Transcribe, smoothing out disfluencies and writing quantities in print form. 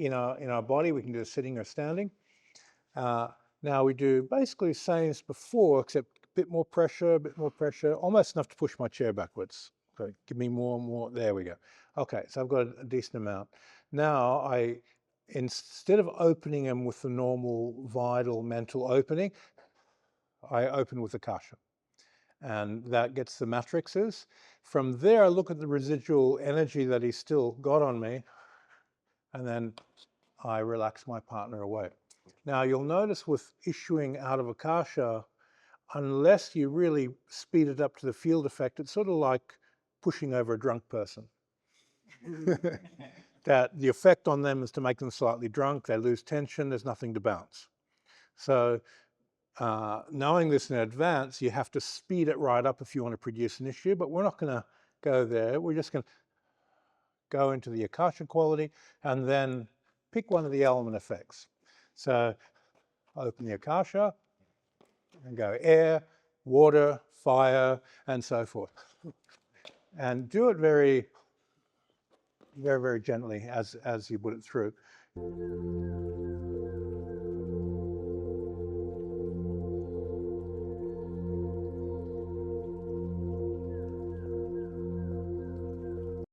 in our body. We can do it sitting or standing. Now we do basically the same as before, except a bit more pressure, almost enough to push my chair backwards. So give me more and more. There we go. Okay, so I've got a decent amount. Now instead of opening them with the normal vital mental opening, I open with Akasha. And that gets the matrices. From there, I look at the residual energy that he's still got on me, and then I relax my partner away. Now, you'll notice with issuing out of Akasha, unless you really speed it up to the field effect, it's sort of like pushing over a drunk person. That the effect on them is to make them slightly drunk, they lose tension, there's nothing to bounce. So knowing this in advance, you have to speed it right up if you want to produce an issue, but we're not going to go there. We're just going to go into the Akasha quality and then pick one of the element effects. So open the Akasha and go air, water, fire, and so forth. And do it very, very, very gently as you put it through.